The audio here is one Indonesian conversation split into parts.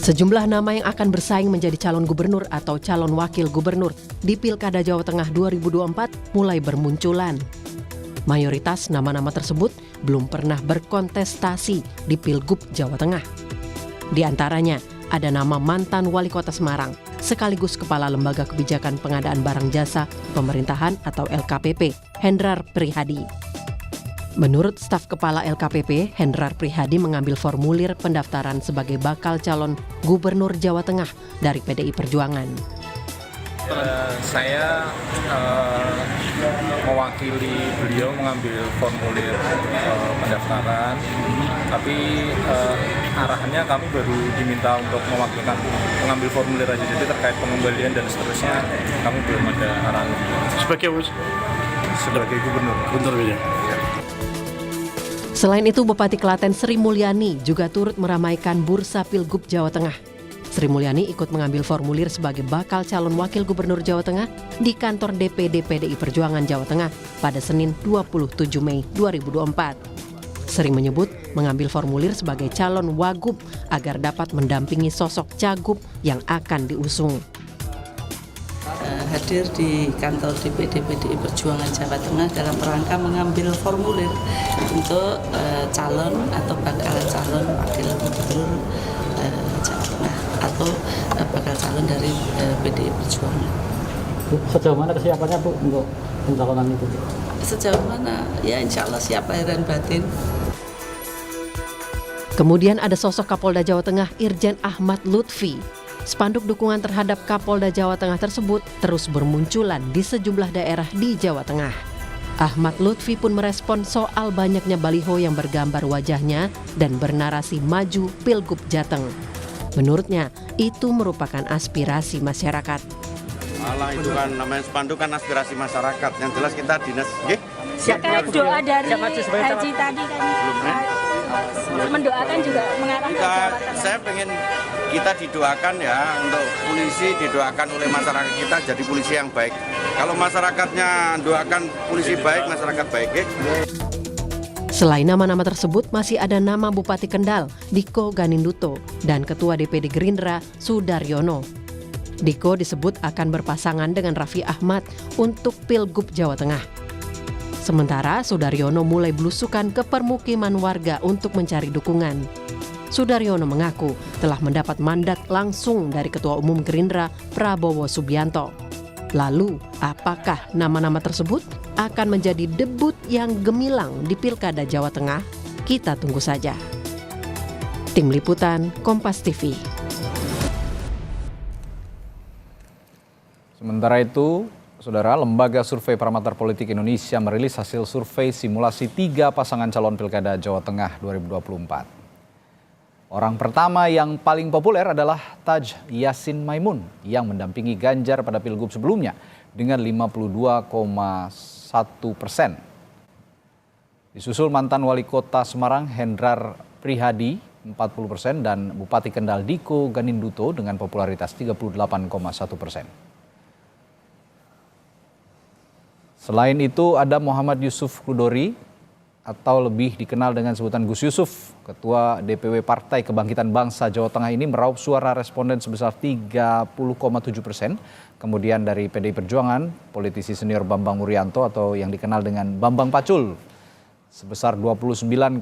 Sejumlah nama yang akan bersaing menjadi calon gubernur atau calon wakil gubernur di Pilkada Jawa Tengah 2024 mulai bermunculan. Mayoritas nama-nama tersebut belum pernah berkontestasi di Pilgub Jawa Tengah. Di antaranya ada nama mantan Wali Kota Semarang, sekaligus Kepala Lembaga Kebijakan Pengadaan Barang Jasa Pemerintahan atau LKPP, Hendrar Prihadi. Menurut staf Kepala LKPP, Hendrar Prihadi mengambil formulir pendaftaran sebagai bakal calon Gubernur Jawa Tengah dari PDI Perjuangan. Saya mewakili beliau mengambil formulir pendaftaran, tapi arahannya kami baru diminta untuk mewakilkan mengambil formulir aja, jadi terkait pengembalian dan seterusnya kami belum ada arahan. Sebagai gubernur. Selain itu, Bupati Klaten Sri Mulyani juga turut meramaikan bursa Pilgub Jawa Tengah. Sri Mulyani ikut mengambil formulir sebagai bakal calon wakil gubernur Jawa Tengah di kantor DPD PDI Perjuangan Jawa Tengah pada Senin 27 Mei 2024. Sri menyebut mengambil formulir sebagai calon wagub agar dapat mendampingi sosok cagup yang akan diusung. Hadir di kantor DPD PDI Perjuangan Jawa Tengah dalam rangka mengambil formulir untuk calon atau bakal calon wakil gubernur Jawa Tengah atau bakal calon dari PDI Perjuangan. Sejauh mana kesiapannya Bu untuk pencalonan itu? Sejauh mana? Ya insya Allah siap lahir dan batin. Kemudian ada sosok Kapolda Jawa Tengah Irjen Ahmad Lutfi. Spanduk dukungan terhadap Kapolda Jawa Tengah tersebut terus bermunculan di sejumlah daerah di Jawa Tengah. Ahmad Lutfi pun merespon soal banyaknya baliho yang bergambar wajahnya dan bernarasi maju Pilgub Jateng. Menurutnya, itu merupakan aspirasi masyarakat. Alah, itu kan namanya spanduk kan aspirasi masyarakat. Yang jelas kita dinas, terkait doa dari Haji tadi kan mendoakan juga mengarah ke Jawa Tengah. Saya pengen kita didoakan ya, untuk polisi didoakan oleh masyarakat kita jadi polisi yang baik. Kalau masyarakatnya doakan polisi baik, masyarakat baik. Selain nama-nama tersebut, masih ada nama Bupati Kendal, Diko Ganinduto, dan Ketua DPD Gerindra, Sudaryono. Diko disebut akan berpasangan dengan Raffi Ahmad untuk Pilgub Jawa Tengah. Sementara Sudaryono mulai belusukan ke permukiman warga untuk mencari dukungan. Sudaryono mengaku telah mendapat mandat langsung dari Ketua Umum Gerindra Prabowo Subianto. Lalu, apakah nama-nama tersebut akan menjadi debut yang gemilang di Pilkada Jawa Tengah? Kita tunggu saja. Tim Liputan Kompas TV. Sementara itu, Saudara, Lembaga Survei Parameter Politik Indonesia merilis hasil survei simulasi 3 pasangan calon Pilkada Jawa Tengah 2024. Orang pertama yang paling populer adalah Taj Yassin Maimun yang mendampingi Ganjar pada Pilgub sebelumnya dengan 52,1%. Disusul mantan Wali Kota Semarang Hendrar Prihadi 40% dan Bupati Kendal Diko Ganinduto dengan popularitas 38,1%. Selain itu ada Muhammad Yusuf Kudori atau lebih dikenal dengan sebutan Gus Yusuf, Ketua DPW Partai Kebangkitan Bangsa Jawa Tengah ini meraup suara responden sebesar 30,7%. Kemudian dari PDI Perjuangan, politisi senior Bambang Wuryanto atau yang dikenal dengan Bambang Pacul sebesar 29,5%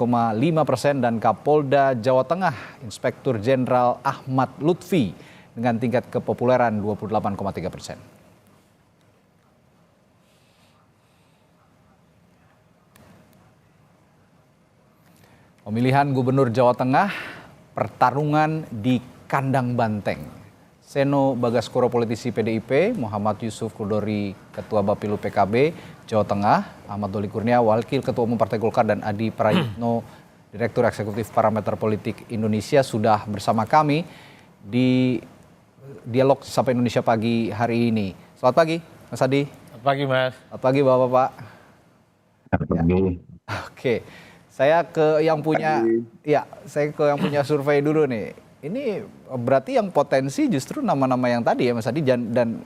dan Kapolda Jawa Tengah Inspektur Jenderal Ahmad Lutfi dengan tingkat kepopuleran 28,3%. Pemilihan Gubernur Jawa Tengah, pertarungan di kandang banteng. Seno Bagaskoro politisi PDIP, Muhammad Yusuf Kudori Ketua Bapilu PKB Jawa Tengah, Ahmad Doli Kurnia Wakil Ketua Umum Partai Golkar dan Adi Prayitno Direktur Eksekutif Parameter Politik Indonesia sudah bersama kami di Dialog Sapa Indonesia pagi hari ini. Selamat pagi Mas Adi. Selamat pagi Mas. Selamat pagi Bapak-bapak. Selamat pagi. Oke. Saya ke yang punya survei dulu nih. Ini berarti yang potensi justru nama-nama yang tadi ya Mas Adi dan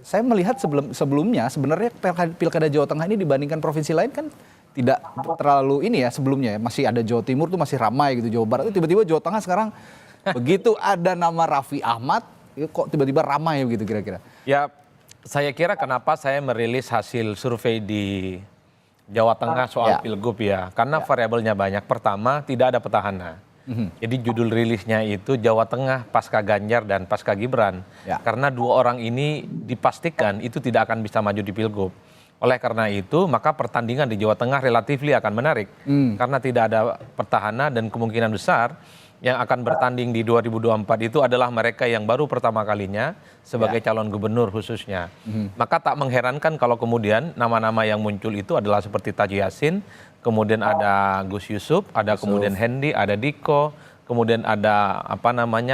saya melihat sebelumnya sebenarnya Pilkada Jawa Tengah ini dibandingkan provinsi lain kan tidak terlalu ini ya sebelumnya ya. Masih ada Jawa Timur tuh masih ramai gitu, Jawa Barat itu tiba-tiba Jawa Tengah sekarang Begitu ada nama Raffi Ahmad, kok tiba-tiba ramai begitu kira-kira? Ya, saya kira kenapa saya merilis hasil survei di Jawa Tengah soal Pilgub ya. Karena variabelnya banyak. Pertama, tidak ada petahana. Jadi judul rilisnya itu Jawa Tengah pasca Ganjar dan pasca Gibran. Karena dua orang ini dipastikan itu tidak akan bisa maju di Pilgub. Oleh karena itu, maka pertandingan di Jawa Tengah relatifly akan menarik. Karena tidak ada petahana dan kemungkinan besar yang akan bertanding di 2024 itu adalah mereka yang baru pertama kalinya sebagai calon gubernur khususnya. Maka tak mengherankan kalau kemudian nama-nama yang muncul itu adalah seperti Taji Yassin, kemudian ada Gus Yusuf, ada kemudian Hendi, ada Diko, kemudian ada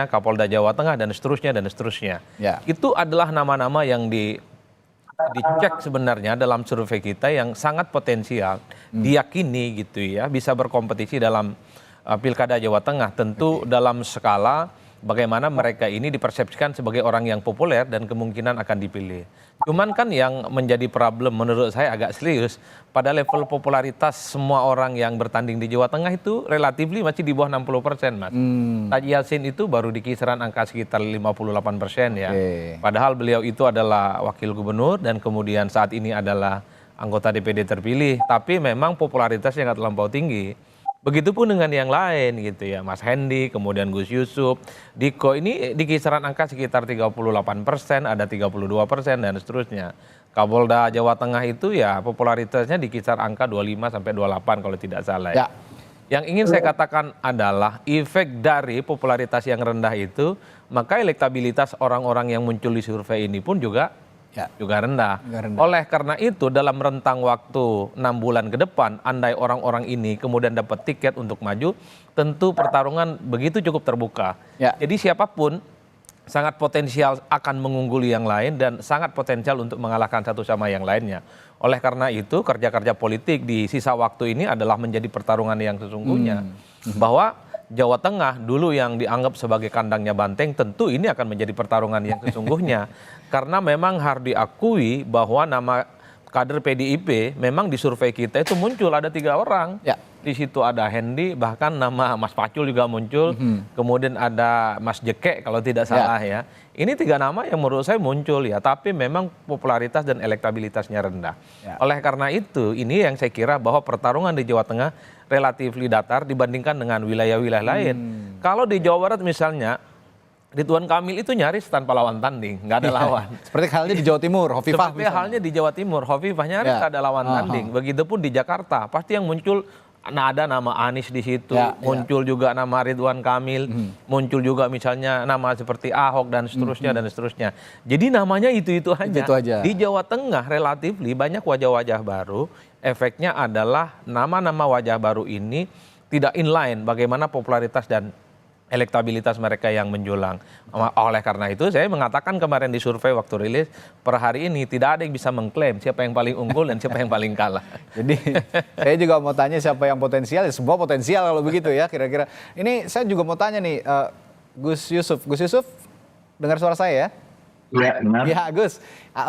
Kapolda Jawa Tengah dan seterusnya dan seterusnya. Itu adalah nama-nama yang dicek sebenarnya dalam survei kita yang sangat potensial, diyakini gitu ya, bisa berkompetisi dalam Pilkada Jawa Tengah. Tentu dalam skala bagaimana mereka ini dipersepsikan sebagai orang yang populer dan kemungkinan akan dipilih. Cuman kan yang menjadi problem menurut saya agak serius, pada level popularitas semua orang yang bertanding di Jawa Tengah itu relatifly masih di bawah 60%, Mas. Taji Yassin itu baru di kisaran angka sekitar 58% ya. Padahal beliau itu adalah wakil gubernur dan kemudian saat ini adalah anggota DPD terpilih, tapi memang popularitasnya nggak terlampau tinggi. Begitupun dengan yang lain gitu ya, Mas Hendi, kemudian Gus Yusuf, Diko ini di kisaran angka sekitar 38%, ada 32% dan seterusnya. Kapolda Jawa Tengah itu ya popularitasnya di kisar angka 25-28 kalau tidak salah ya. Yang ingin saya katakan adalah efek dari popularitas yang rendah itu, maka elektabilitas orang-orang yang muncul di survei ini pun juga rendah. Oleh karena itu dalam rentang waktu 6 bulan ke depan, andai orang-orang ini kemudian dapat tiket untuk maju, tentu pertarungan begitu cukup terbuka. Jadi siapapun sangat potensial akan mengungguli yang lain dan sangat potensial untuk mengalahkan satu sama yang lainnya. Oleh karena itu kerja-kerja politik di sisa waktu ini adalah menjadi pertarungan yang sesungguhnya. Bahwa Jawa Tengah dulu yang dianggap sebagai kandangnya banteng, tentu ini akan menjadi pertarungan yang sesungguhnya. Karena memang harus diakui bahwa nama kader PDIP memang di survei kita itu muncul ada 3 orang. Di situ ada Hendi, bahkan nama Mas Pacul juga muncul. Kemudian ada Mas Jeke kalau tidak salah ya. Ini 3 nama yang menurut saya muncul ya, tapi memang popularitas dan elektabilitasnya rendah. Oleh karena itu ini yang saya kira bahwa pertarungan di Jawa Tengah relatif datar dibandingkan dengan wilayah-wilayah lain. Kalau di Jawa Barat misalnya, Ridwan Kamil itu nyaris tanpa lawan tanding, nggak ada lawan. Seperti halnya di Jawa Timur, Hovifah. Seperti halnya di Jawa Timur, Hovifah nyaris tak ada lawan tanding. Begitupun di Jakarta, pasti yang muncul, ada nama Anies di situ, muncul juga nama Ridwan Kamil, muncul juga misalnya nama seperti Ahok dan seterusnya dan seterusnya. Jadi namanya itu-itu aja. Di Jawa Tengah relatif banyak wajah-wajah baru. Efeknya adalah nama-nama wajah baru ini tidak inline bagaimana popularitas dan elektabilitas mereka yang menjulang. Oleh karena itu saya mengatakan kemarin di survei waktu rilis, per hari ini tidak ada yang bisa mengklaim siapa yang paling unggul dan siapa yang paling kalah. Jadi saya juga mau tanya siapa yang potensial, ya semua potensial kalau begitu ya kira-kira. Ini saya juga mau tanya nih, Gus Yusuf, dengar suara saya ya? Iya, benar. Ya Gus,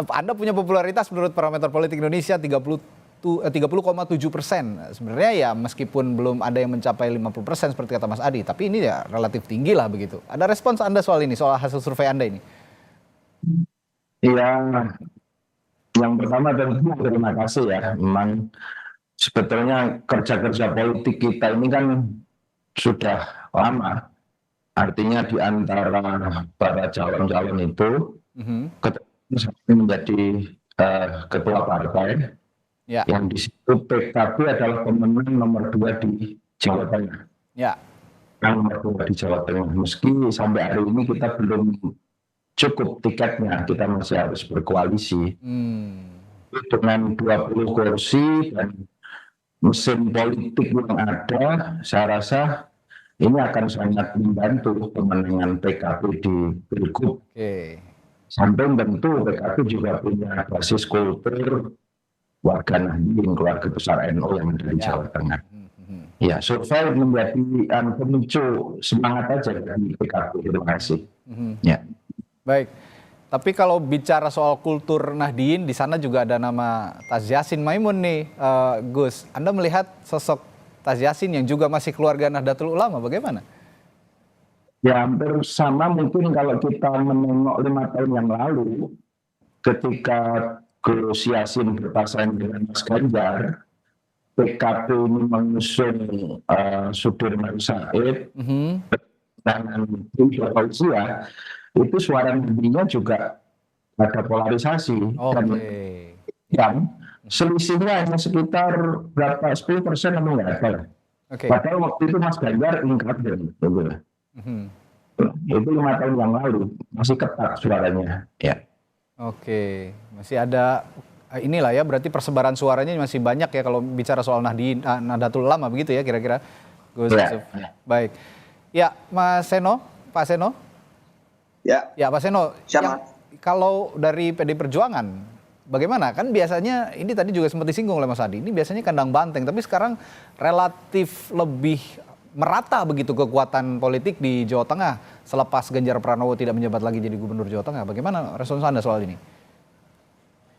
Anda punya popularitas menurut Parameter Politik Indonesia 30,7%. Sebenarnya ya meskipun belum ada yang mencapai 50% seperti kata Mas Adi, tapi ini ya relatif tinggi lah begitu. Ada respons Anda soal ini, soal hasil survei Anda ini? Iya, yang pertama tentu terima kasih ya. Memang sebetulnya kerja-kerja politik kita ini kan sudah lama. Artinya di antara para calon-calon itu, menjadi ketua partai, yang di situ PKB adalah pemenang nomor 2 di Jawa Tengah. Nomor 2 di Jawa Tengah. Meski sampai hari ini kita belum cukup tiketnya, kita masih harus berkoalisi. Dengan 20 kursi dan mesin politik yang ada, saya rasa ini akan sangat membantu kemenangan PKB di Pilgub. Sampai tentu PKB juga punya basis kultur warga Nahdien, keluarga besar NU yang ada di Jawa Tengah. Ya, survei menjadi pemicu semangat aja dari PKB. Terima kasih. Baik, tapi kalau bicara soal kultur Nahdien, di sana juga ada nama Taji Yassin Maimun nih, Gus. Anda melihat sosok Taji Yassin yang juga masih keluarga Nahdlatul Ulama, bagaimana? Ya hampir sama mungkin kalau kita menengok 5 tahun yang lalu ketika Gus Yassin berpasangan dengan Mas Ganjar, PKB ini mengusung Sudirman Said dengan Jokowi Fauziah, itu suara nantinya juga ada polarisasi dan selisihnya hanya sekitar berapa 10% atau enggak ada. Padahal waktu itu Mas Ganjar incumbent, itu 5 tahun yang lalu masih ketat suaranya. Ya. Oke, masih ada inilah ya, berarti persebaran suaranya masih banyak ya kalau bicara soal Nahdlatul Ulama begitu ya kira-kira. Gus Yusuf. Baik. Ya, Mas Seno, Pak Seno. Ya, Pak Seno. Kalau dari PD Perjuangan, bagaimana? Kan biasanya ini tadi juga sempat disinggung oleh Mas Adi. Ini biasanya kandang banteng, tapi sekarang relatif lebih merata begitu kekuatan politik di Jawa Tengah selepas Ganjar Pranowo tidak menjabat lagi jadi gubernur Jawa Tengah. Bagaimana respons Anda soal ini?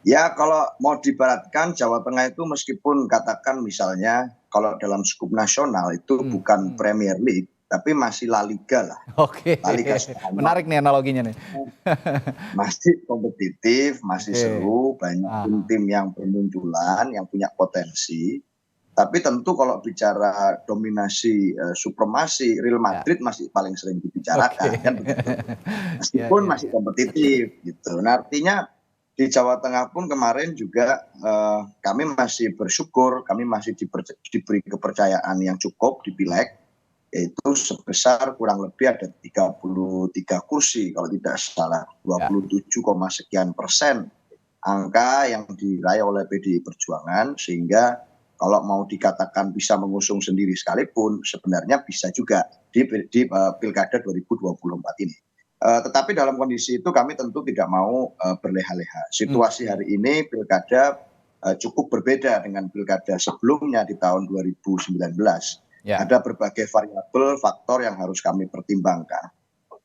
Ya, kalau mau dibaratkan Jawa Tengah itu meskipun katakan misalnya kalau dalam skup nasional itu bukan Premier League, tapi masih La Liga lah. Oke, La Liga menarik nih analoginya nih. Masih kompetitif, masih seru, banyak tim yang bermunculan, yang punya potensi. Tapi tentu kalau bicara dominasi, supremasi, Real Madrid masih paling sering dibicarakan, kan begitu. Meskipun masih kompetitif gitu. Nah, artinya di Jawa Tengah pun kemarin juga kami masih bersyukur, kami masih diberi kepercayaan yang cukup di Pileg, yaitu sebesar kurang lebih ada 33 kursi kalau tidak salah, 27, sekian persen angka yang diraih oleh PDI Perjuangan, sehingga kalau mau dikatakan bisa mengusung sendiri sekalipun, sebenarnya bisa juga di Pilkada 2024 ini. Tetapi dalam kondisi itu kami tentu tidak mau berleha-leha. Situasi hari ini Pilkada cukup berbeda dengan Pilkada sebelumnya di tahun 2019. Ada berbagai variabel faktor yang harus kami pertimbangkan.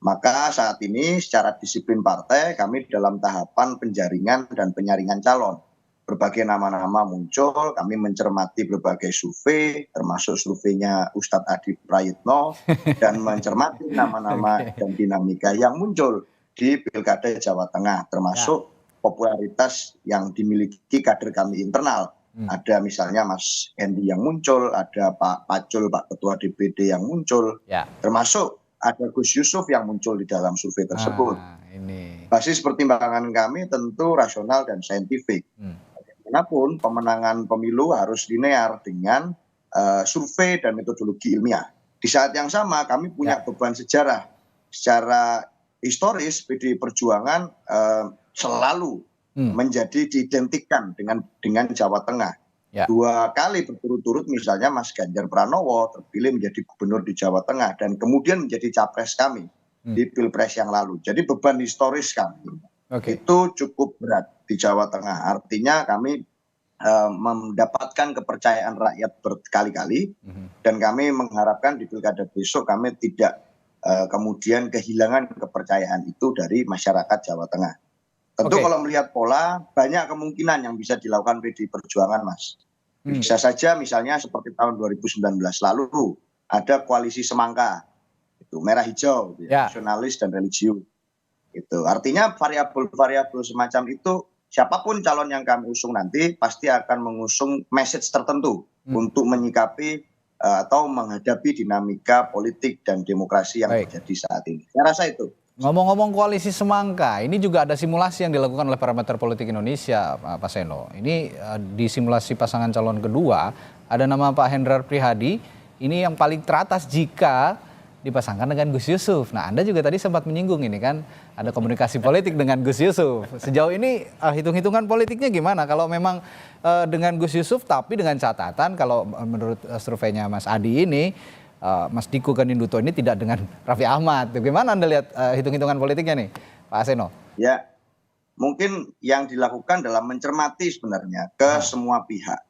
Maka saat ini secara disiplin partai kami dalam tahapan penjaringan dan penyaringan calon. Berbagai nama-nama muncul, kami mencermati berbagai survei, termasuk surveinya Ustadz Adi Prayitno, dan mencermati nama-nama dan dinamika yang muncul di Pilkada Jawa Tengah, termasuk popularitas yang dimiliki kader kami internal. Ada misalnya Mas Hendy yang muncul, ada Pak Pacul, Pak Ketua DPD yang muncul, termasuk ada Gus Yusuf yang muncul di dalam survei tersebut. Basis pertimbangan kami tentu rasional dan saintifik. Bagaimanapun pemenangan pemilu harus linear dengan survei dan metodologi ilmiah. Di saat yang sama kami punya beban sejarah. Secara historis PDI Perjuangan selalu menjadi diidentikan dengan Jawa Tengah. 2 kali berturut-turut misalnya Mas Ganjar Pranowo terpilih menjadi gubernur di Jawa Tengah dan kemudian menjadi capres kami di Pilpres yang lalu. Jadi beban historis kami itu cukup berat di Jawa Tengah. Artinya kami mendapatkan kepercayaan rakyat berkali-kali dan kami mengharapkan di Pilkada besok kami tidak kemudian kehilangan kepercayaan itu dari masyarakat Jawa Tengah. Tentu kalau melihat pola banyak kemungkinan yang bisa dilakukan PDI Perjuangan, Mas. Bisa saja misalnya seperti tahun 2019 lalu ada koalisi semangka, itu merah hijau, nasionalis dan religius. Itu artinya variabel-variabel semacam itu siapapun calon yang kami usung nanti pasti akan mengusung message tertentu untuk menyikapi atau menghadapi dinamika politik dan demokrasi yang terjadi saat ini. Saya rasa itu. Ngomong-ngomong koalisi semangka, ini juga ada simulasi yang dilakukan oleh Parameter Politik Indonesia, Pak Seno. Ini di simulasi pasangan calon kedua, ada nama Pak Hendrar Prihadi, ini yang paling teratas jika dipasangkan dengan Gus Yusuf. Nah, Anda juga tadi sempat menyinggung ini kan, ada komunikasi politik dengan Gus Yusuf. Sejauh ini hitung-hitungan politiknya gimana? Kalau memang dengan Gus Yusuf, tapi dengan catatan kalau menurut surveinya Mas Adi ini, Mas Diko Ganinduto ini tidak dengan Raffi Ahmad. Bagaimana Anda lihat hitung-hitungan politiknya nih, Pak Seno? Ya, mungkin yang dilakukan dalam mencermati sebenarnya ke semua pihak.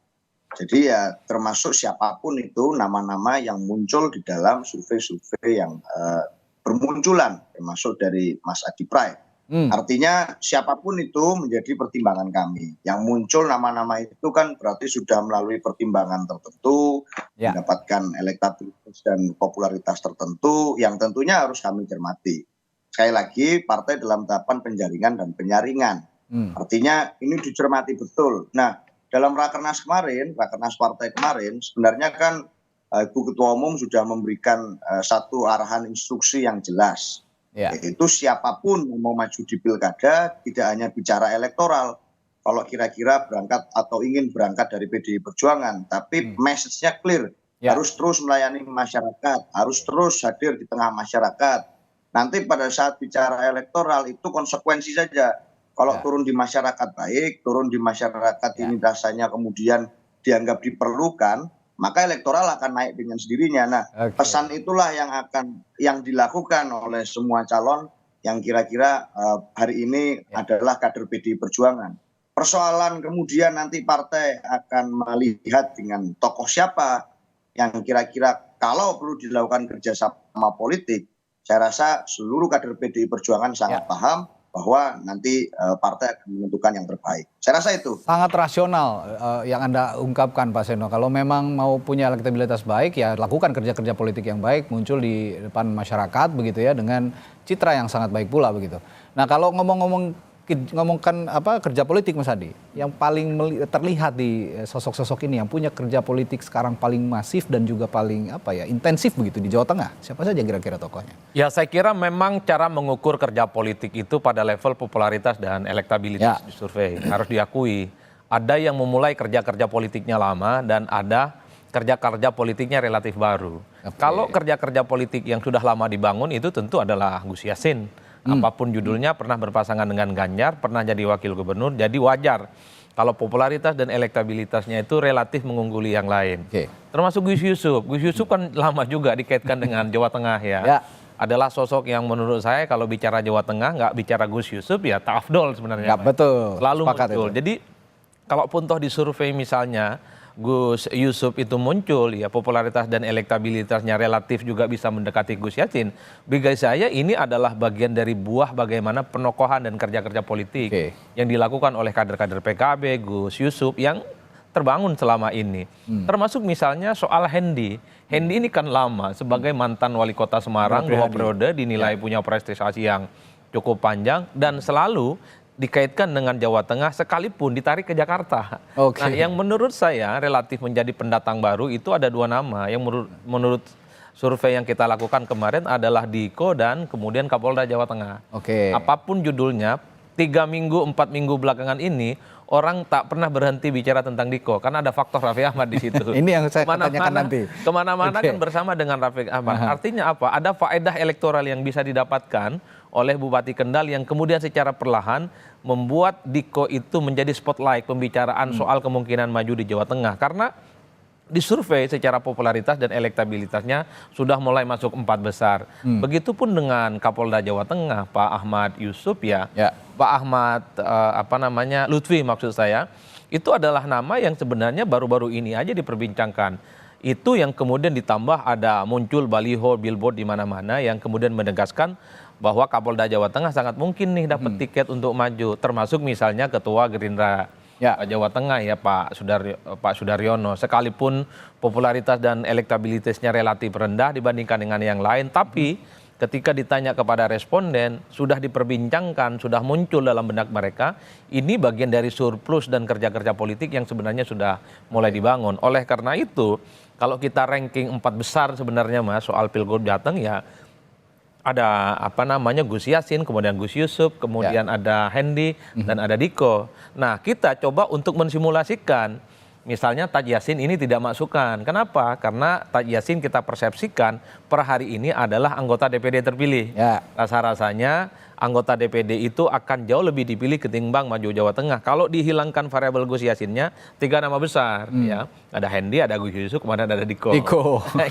Jadi ya termasuk siapapun itu nama-nama yang muncul di dalam survei-survei yang bermunculan, termasuk dari Mas Adi Pray. Artinya siapapun itu menjadi pertimbangan kami. Yang muncul nama-nama itu kan berarti sudah melalui pertimbangan tertentu, mendapatkan elektabilitas dan popularitas tertentu yang tentunya harus kami cermati. Sekali lagi, partai dalam tahapan penjaringan dan penyaringan. Artinya ini dicermati betul. Nah, dalam rakernas kemarin, rakernas partai kemarin, sebenarnya kan Ibu Ketua Umum sudah memberikan satu arahan instruksi yang jelas. Yaitu siapapun yang mau maju di pilkada tidak hanya bicara elektoral. Kalau kira-kira berangkat atau ingin berangkat dari PDI Perjuangan, tapi message-nya clear. Harus terus melayani masyarakat, harus terus hadir di tengah masyarakat. Nanti pada saat bicara elektoral itu konsekuensi saja. Kalau turun di masyarakat baik, turun di masyarakat ini rasanya kemudian dianggap diperlukan, maka elektoral akan naik dengan sendirinya. Nah, pesan itulah yang dilakukan oleh semua calon yang kira-kira hari ini adalah kader PDI Perjuangan. Persoalan kemudian nanti partai akan melihat dengan tokoh siapa yang kira-kira kalau perlu dilakukan kerjasama politik, saya rasa seluruh kader PDI Perjuangan sangat paham bahwa nanti partai akan menentukan yang terbaik. Saya rasa itu. Sangat rasional yang Anda ungkapkan, Pak Seno. Kalau memang mau punya elektabilitas baik, ya lakukan kerja-kerja politik yang baik, muncul di depan masyarakat begitu ya, dengan citra yang sangat baik pula begitu. Nah, kalau ngomongkan kerja politik, Mas Adi, yang paling terlihat di sosok-sosok ini yang punya kerja politik sekarang paling masif dan juga paling intensif begitu di Jawa Tengah, siapa saja kira-kira tokohnya? Ya, saya kira memang cara mengukur kerja politik itu pada level popularitas dan elektabilitas di survei. Harus diakui, ada yang memulai kerja-kerja politiknya lama dan ada kerja-kerja politiknya relatif baru. Kalau kerja-kerja politik yang sudah lama dibangun itu tentu adalah Gus Yassin. Apapun judulnya, pernah berpasangan dengan Ganjar, pernah jadi wakil gubernur, jadi wajar kalau popularitas dan elektabilitasnya itu relatif mengungguli yang lain. Termasuk Gus Yusuf. Gus Yusuf kan lama juga dikaitkan dengan Jawa Tengah ya. Adalah sosok yang menurut saya kalau bicara Jawa Tengah, nggak bicara Gus Yusuf ya tak afdol sebenarnya. Betul. Selalu Sepakat muncul. itu. Jadi kalaupun toh di survei misalnya Gus Yusuf itu muncul, ya popularitas dan elektabilitasnya relatif juga bisa mendekati Gus Yassin. Bagi saya ini adalah bagian dari buah bagaimana penokohan dan kerja-kerja politik yang dilakukan oleh kader-kader PKB, Gus Yusuf yang terbangun selama ini. Termasuk misalnya soal Hendi. Hendi ini kan lama sebagai mantan wali kota Semarang, 2 periode dinilai punya prestasi yang cukup panjang dan selalu dikaitkan dengan Jawa Tengah sekalipun ditarik ke Jakarta. Nah, yang menurut saya relatif menjadi pendatang baru itu ada 2 nama yang menurut survei yang kita lakukan kemarin adalah Diko dan kemudian Kapolda Jawa Tengah. Apapun judulnya, 3 minggu, 4 minggu belakangan ini orang tak pernah berhenti bicara tentang Diko karena ada faktor Raffi Ahmad di situ. Ini yang saya tanyakan nanti. Kemana-mana kan bersama dengan Raffi Ahmad. Artinya apa? Ada faedah elektoral yang bisa didapatkan oleh Bupati Kendal yang kemudian secara perlahan membuat Diko itu menjadi spotlight pembicaraan soal kemungkinan maju di Jawa Tengah. Karena di survei secara popularitas dan elektabilitasnya sudah mulai masuk 4 besar. Begitupun dengan Kapolda Jawa Tengah, Pak Ahmad Yusuf Pak Ahmad Lutfi maksud saya, itu adalah nama yang sebenarnya baru-baru ini aja diperbincangkan. Itu yang kemudian ditambah ada muncul baliho, billboard di mana-mana yang kemudian menegaskan bahwa Kapolda Jawa Tengah sangat mungkin nih dapat tiket untuk maju, termasuk misalnya Ketua Gerindra Jawa Tengah ya Pak Sudaryono. Sekalipun popularitas dan elektabilitasnya relatif rendah dibandingkan dengan yang lain, tapi ketika ditanya kepada responden, sudah diperbincangkan, sudah muncul dalam benak mereka, ini bagian dari surplus dan kerja-kerja politik yang sebenarnya sudah mulai dibangun. Oleh karena itu, kalau kita ranking 4 besar sebenarnya Mas soal Pilgub Jateng ya, ada Gus Yassin, kemudian Gus Yusuf, kemudian ada Hendi dan ada Diko. Nah, kita coba untuk mensimulasikan misalnya Taj Yassin ini tidak masukkan. Kenapa? Karena Taj Yassin kita persepsikan per hari ini adalah anggota DPD terpilih. Rasa-rasanya anggota DPD itu akan jauh lebih dipilih ketimbang maju Jawa Tengah. Kalau dihilangkan variabel Gus Yassinnya, 3 nama besar ya. Ada Hendi, ada Gus Yusuf, kemudian ada Diko. Nah,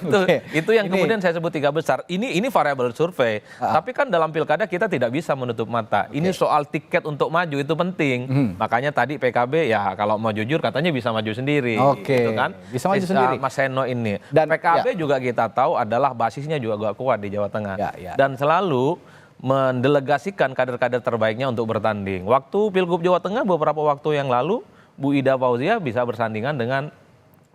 itu yang kemudian saya sebut 3 besar. Ini variabel survei. Tapi kan dalam pilkada kita tidak bisa menutup mata. Ini soal tiket untuk maju itu penting. Makanya tadi PKB ya kalau mau jujur katanya bisa maju sendiri. Gitu kan? Bisa maju sendiri. Mas Seno ini. Dan PKB juga kita tahu adalah basisnya juga gak kuat di Jawa Tengah. Dan selalu mendelegasikan kader-kader terbaiknya untuk bertanding. Waktu Pilgub Jawa Tengah beberapa waktu yang lalu, Bu Ida Fauzia bisa bersandingan dengan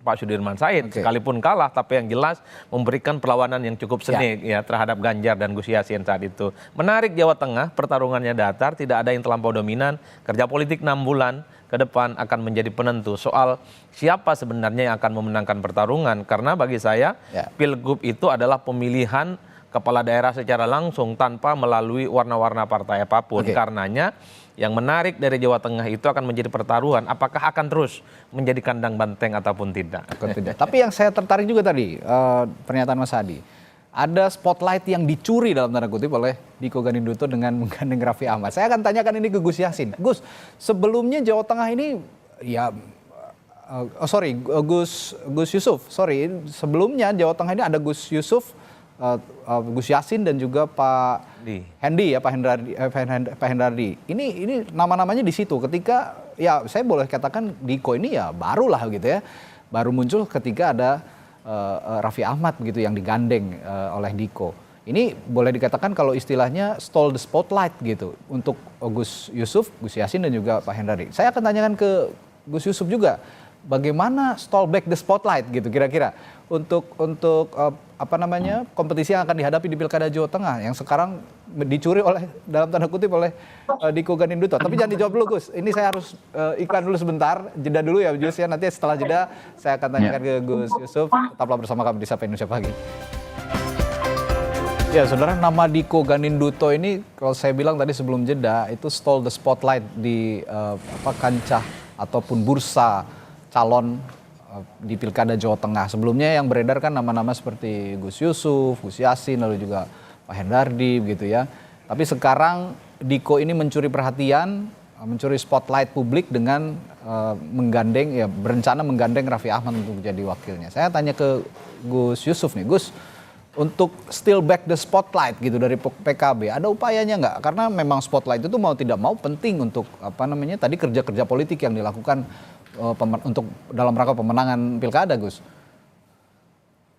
Pak Sudirman Said, sekalipun kalah, tapi yang jelas memberikan perlawanan yang cukup sengit ya terhadap Ganjar dan Gus Yassin saat itu. Menarik Jawa Tengah, pertarungannya datar, tidak ada yang terlampau dominan, kerja politik 6 bulan ke depan akan menjadi penentu soal siapa sebenarnya yang akan memenangkan pertarungan. Karena bagi saya, Pilgub itu adalah pemilihan kepala daerah secara langsung tanpa melalui warna-warna partai apapun. Karenanya yang menarik dari Jawa Tengah itu akan menjadi pertaruhan apakah akan terus menjadi kandang banteng ataupun tidak. Tapi yang saya tertarik juga tadi pernyataan Mas Hadi, ada spotlight yang dicuri dalam tanda kutip oleh Diko Ganinduto dengan menggandeng Raffi Ahmad. Saya akan tanyakan ini ke Gus Yassin. Gus, sebelumnya Jawa Tengah ini ya Gus Yusuf. Sebelumnya Jawa Tengah ini ada Gus Yusuf, Gus Yassin dan juga Pak Hendy ya, Pak Hendardi. Ini nama-namanya di situ. Ketika ya saya boleh katakan Diko ini ya barulah gitu ya, baru muncul ketika ada Raffi Ahmad begitu yang digandeng oleh Diko. Ini boleh dikatakan kalau istilahnya stole the spotlight gitu untuk Gus Yusuf, Gus Yassin dan juga Pak Hendardi. Saya akan tanyakan ke Gus Yusuf juga, bagaimana stall back the spotlight gitu kira-kira untuk kompetisi yang akan dihadapi di Pilkada Jawa Tengah yang sekarang dicuri oleh dalam tanda kutip oleh Diko Ganinduto. Tapi jangan dijawab dulu Gus. Ini saya harus iklan dulu sebentar, jeda dulu ya Gus ya. Nanti setelah jeda saya akan tanyakan ke Gus Yusuf. Tetaplah bersama kami di Sapa Indonesia Pagi. Ya saudara, nama Diko Ganinduto ini kalau saya bilang tadi sebelum jeda itu stole the spotlight di kancah ataupun bursa calon di Pilkada Jawa Tengah. Sebelumnya yang beredar kan nama-nama seperti Gus Yusuf, Gus Yassin, lalu juga Pak Hendardi begitu ya. Tapi sekarang Diko ini mencuri perhatian, mencuri spotlight publik dengan menggandeng ya, berencana menggandeng Raffi Ahmad untuk jadi wakilnya. Saya tanya ke Gus Yusuf nih, Gus, untuk still back the spotlight gitu dari PKB, ada upayanya nggak? Karena memang spotlight itu mau tidak mau penting untuk tadi kerja-kerja politik yang dilakukan untuk dalam rangka pemenangan pilkada, Gus.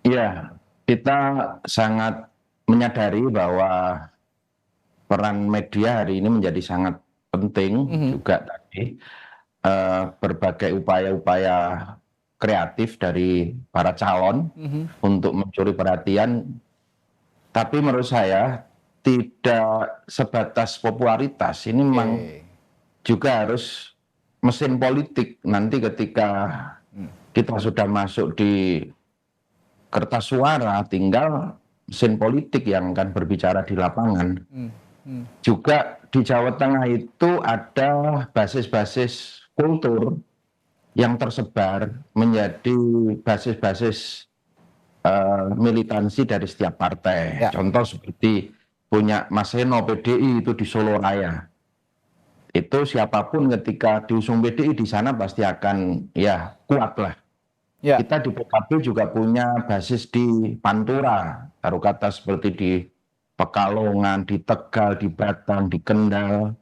Iya, kita sangat menyadari bahwa peran media hari ini menjadi sangat penting juga tadi berbagai upaya-upaya kreatif dari para calon untuk mencuri perhatian. Tapi menurut saya tidak sebatas popularitas, ini memang juga harus mesin politik. Nanti ketika kita sudah masuk di kertas suara, tinggal mesin politik yang akan berbicara di lapangan. Juga di Jawa Tengah itu ada basis-basis kultur yang tersebar menjadi basis-basis militansi dari setiap partai. Contoh seperti punya Mas Seno PDI itu di Solo Raya. Itu siapapun ketika diusung PDI di sana pasti akan ya kuat lah. Kita di PKB juga punya basis di Pantura, taruh kata seperti di Pekalongan, di Tegal, di Batang, di Kendal,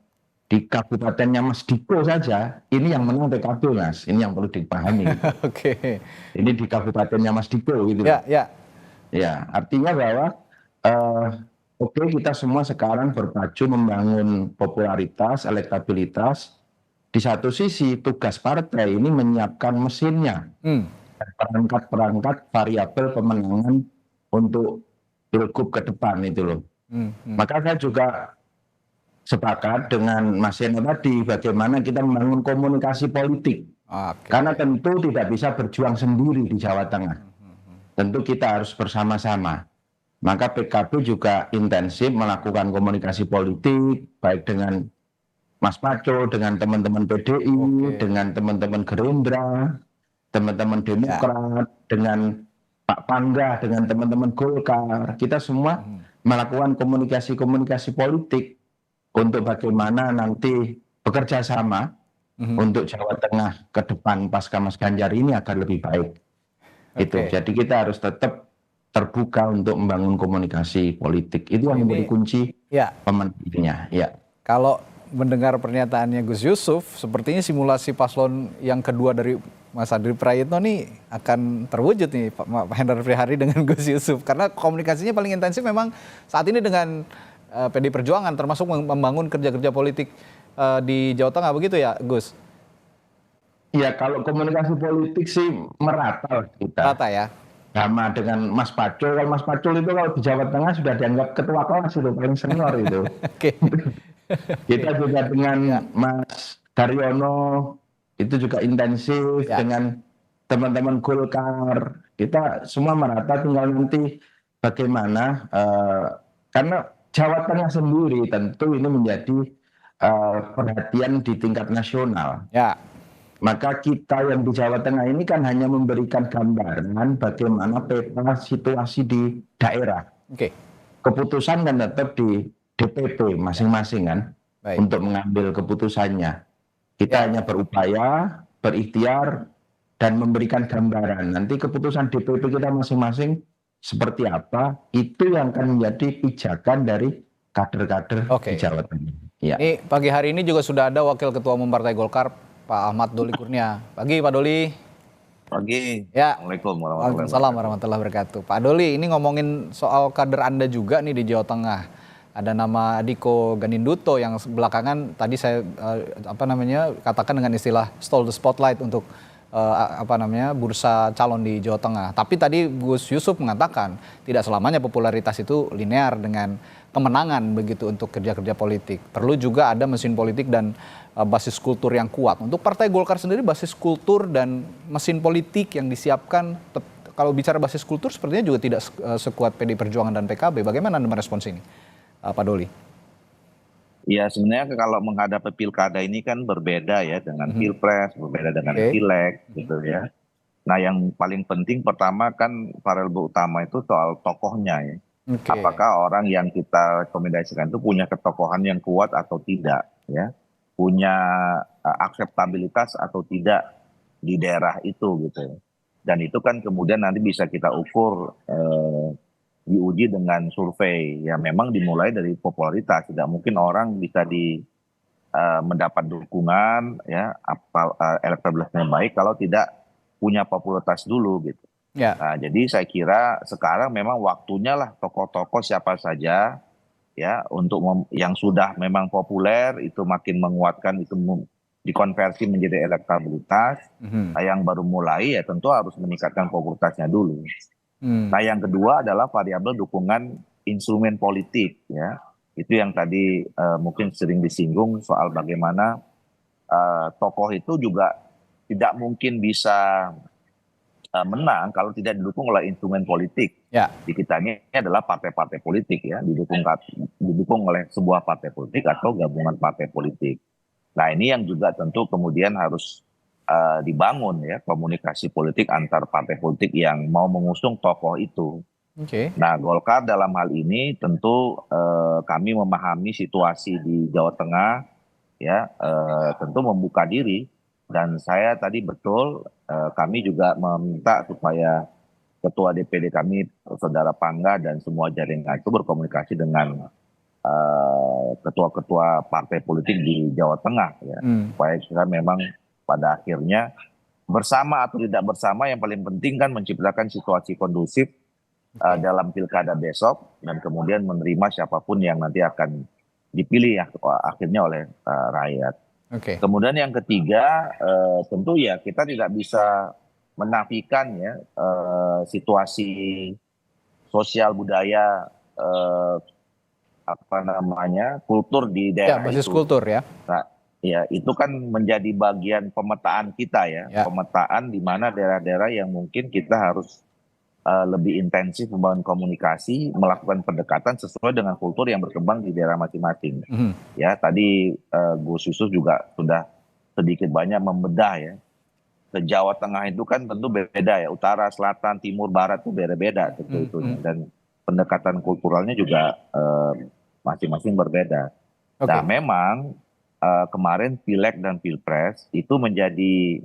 di kabupatennya Mas Diko saja. Ini yang menang PKB, Mas. Ini yang perlu dipahami. Ini di kabupatennya Mas Diko gitu. Ya, artinya bahwa kita semua sekarang berpacu membangun popularitas, elektabilitas. Di satu sisi tugas partai ini menyiapkan mesinnya, perangkat-perangkat variabel pemenangan untuk pilgub ke depan itu loh. Maka saya juga sepakat dengan Mas Seno tadi bagaimana kita membangun komunikasi politik. Karena tentu tidak bisa berjuang sendiri di Jawa Tengah. Tentu kita harus bersama-sama. Maka PKB juga intensif melakukan komunikasi politik, baik dengan Mas Paco, dengan teman-teman PDI, dengan teman-teman Gerindra, teman-teman Demokrat, dengan Pak Pangga, dengan teman-teman Golkar. Kita semua melakukan komunikasi-komunikasi politik untuk bagaimana nanti bekerja sama untuk Jawa Tengah ke depan pasca Mas Ganjar ini agar lebih baik. Itu. Jadi kita harus tetap terbuka untuk membangun komunikasi politik. Itu yang menjadi kunci pemenangnya. Kalau mendengar pernyataannya Gus Yusuf, sepertinya simulasi paslon yang kedua dari Mas Hadi Prayitno nih akan terwujud nih Pak Hendar Prihari dengan Gus Yusuf. Karena komunikasinya paling intensif memang saat ini dengan PD Perjuangan, termasuk membangun kerja-kerja politik di Jawa Tengah, begitu ya Gus? Ya kalau komunikasi politik sih merata lah kita. Merata ya? Sama dengan Mas Pacul. Kalau Mas Pacul itu kalau di Jawa Tengah sudah dianggap ketua kelas itu, paling senior itu. Oke. Kita juga dengan Mas Daryono itu juga intensif, dengan teman-teman Golkar. Kita semua merata, tinggal nanti bagaimana, karena Jawa Tengah sendiri tentu ini menjadi perhatian di tingkat nasional. Ya. Maka kita yang di Jawa Tengah ini kan hanya memberikan gambaran bagaimana peta situasi di daerah. Oke. Keputusan kan tetap di DPP masing-masing kan. Baik. Untuk mengambil keputusannya. Kita hanya berupaya, berikhtiar, dan memberikan gambaran. Nanti keputusan DPP kita masing-masing seperti apa, itu yang akan menjadi pijakan dari kader-kader di Jawa Tengah. Ya. Ini pagi hari ini juga sudah ada Wakil Ketua Umum Partai Golkar, Pak Ahmad Doli Kurnia. Pagi Pak Doli. Pagi. Ya. Assalamualaikum warahmatullahi wabarakatuh. Pak Doli, ini ngomongin soal kader Anda juga nih di Jawa Tengah. Ada nama Diko Ganinduto yang belakangan tadi saya katakan dengan istilah stole the spotlight untuk bursa calon di Jawa Tengah. Tapi tadi Gus Yusuf mengatakan tidak selamanya popularitas itu linear dengan kemenangan begitu untuk kerja-kerja politik. Perlu juga ada mesin politik dan basis kultur yang kuat. Untuk Partai Golkar sendiri basis kultur dan mesin politik yang disiapkan, kalau bicara basis kultur sepertinya juga tidak sekuat PD Perjuangan dan PKB. Bagaimana Anda merespons ini, Pak Doli? Ya sebenarnya kalau menghadapi pilkada ini kan berbeda ya dengan pilpres, berbeda dengan pileg gitu ya. Nah yang paling penting pertama kan variabel utama itu soal tokohnya ya. Apakah orang yang kita rekomendasikan itu punya ketokohan yang kuat atau tidak ya. Punya akseptabilitas atau tidak di daerah itu gitu. Dan itu kan kemudian nanti bisa kita ukur diuji dengan survei ya, memang dimulai dari popularitas. Tidak mungkin orang bisa mendapat dukungan ya elektabilitasnya baik kalau tidak punya popularitas dulu gitu. Ya. Nah, jadi saya kira sekarang memang waktunya lah tokoh-tokoh siapa saja ya untuk yang sudah memang populer itu makin menguatkan, itu dikonversi menjadi elektabilitas. Nah, yang baru mulai ya tentu harus meningkatkan popularitasnya dulu. Nah yang kedua adalah variabel dukungan instrumen politik ya, itu yang tadi mungkin sering disinggung soal bagaimana tokoh itu juga tidak mungkin bisa menang kalau tidak didukung oleh instrumen politik. Ya. Di kita ini adalah partai-partai politik ya, didukung oleh sebuah partai politik atau gabungan partai politik. Nah ini yang juga tentu kemudian harus dibangun ya, komunikasi politik antar partai politik yang mau mengusung tokoh itu. Nah Golkar dalam hal ini tentu kami memahami situasi di Jawa Tengah ya, tentu membuka diri. Dan saya tadi betul kami juga meminta supaya ketua DPD kami Saudara Pangga dan semua jaringan itu berkomunikasi dengan ketua-ketua partai politik di Jawa Tengah ya, supaya kita memang pada akhirnya bersama atau tidak bersama yang paling penting kan menciptakan situasi kondusif dalam pilkada besok dan kemudian menerima siapapun yang nanti akan dipilih ya akhirnya oleh rakyat. Kemudian yang ketiga tentu ya kita tidak bisa menafikan ya situasi sosial budaya kultur di daerah basis itu. kultur ya. Nah, ya itu kan menjadi bagian pemetaan kita ya. Pemetaan di mana daerah-daerah yang mungkin kita harus lebih intensif membangun komunikasi, melakukan pendekatan sesuai dengan kultur yang berkembang di daerah masing-masing. Ya tadi Gus Yusuf juga sudah sedikit banyak membedah ya. Ke Jawa Tengah itu kan tentu beda ya, utara, selatan, timur, barat itu beda-beda tentu itu. Dan pendekatan kulturalnya juga masing-masing berbeda. Nah memang kemarin pileg dan pilpres itu menjadi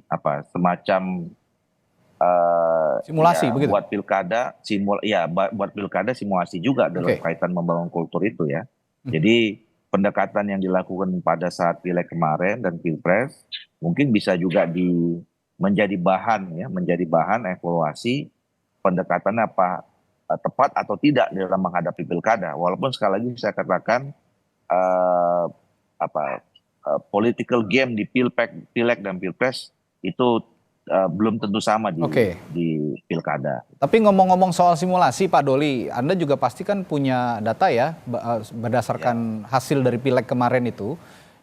semacam simulasi ya, begitu. Buat pilkada simulasi juga dalam kaitan membangun kultur itu ya. Jadi pendekatan yang dilakukan pada saat pileg kemarin dan pilpres mungkin bisa juga menjadi bahan evaluasi pendekatan tepat atau tidak dalam menghadapi pilkada. Walaupun sekali lagi saya katakan political game di pileg dan pilpres itu belum tentu sama di pilkada. Tapi ngomong-ngomong soal simulasi, Pak Doli, Anda juga pasti kan punya data ya, berdasarkan hasil dari pileg kemarin itu.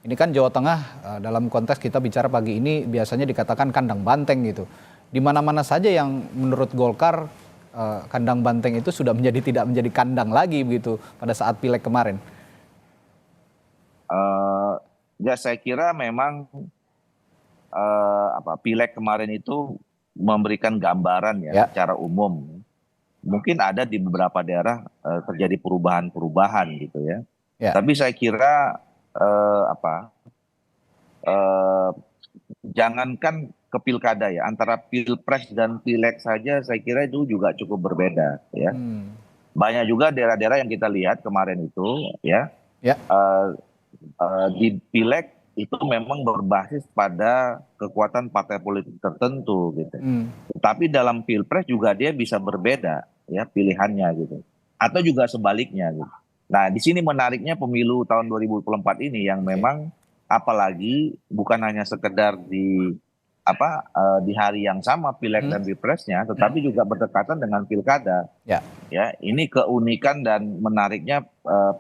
Ini kan Jawa Tengah dalam konteks kita bicara pagi ini biasanya dikatakan kandang banteng gitu. Di mana-mana saja yang menurut Golkar kandang banteng itu sudah tidak menjadi kandang lagi begitu pada saat pileg kemarin. Ya saya kira memang pileg kemarin itu memberikan gambaran ya secara umum. Mungkin ada di beberapa daerah terjadi perubahan-perubahan gitu ya. Tapi saya kira jangankan ke pilkada ya, antara pilpres dan pileg saja saya kira itu juga cukup berbeda ya. Banyak juga daerah-daerah yang kita lihat kemarin itu ya. Di pileg itu memang berbasis pada kekuatan partai politik tertentu gitu. Tapi dalam pilpres juga dia bisa berbeda ya pilihannya gitu. Atau juga sebaliknya gitu. Nah, di sini menariknya pemilu tahun 2024 ini yang memang apalagi bukan hanya sekedar di hari yang sama pileg dan pilpresnya, tetapi juga berdekatan dengan pilkada. Ya, ini keunikan dan menariknya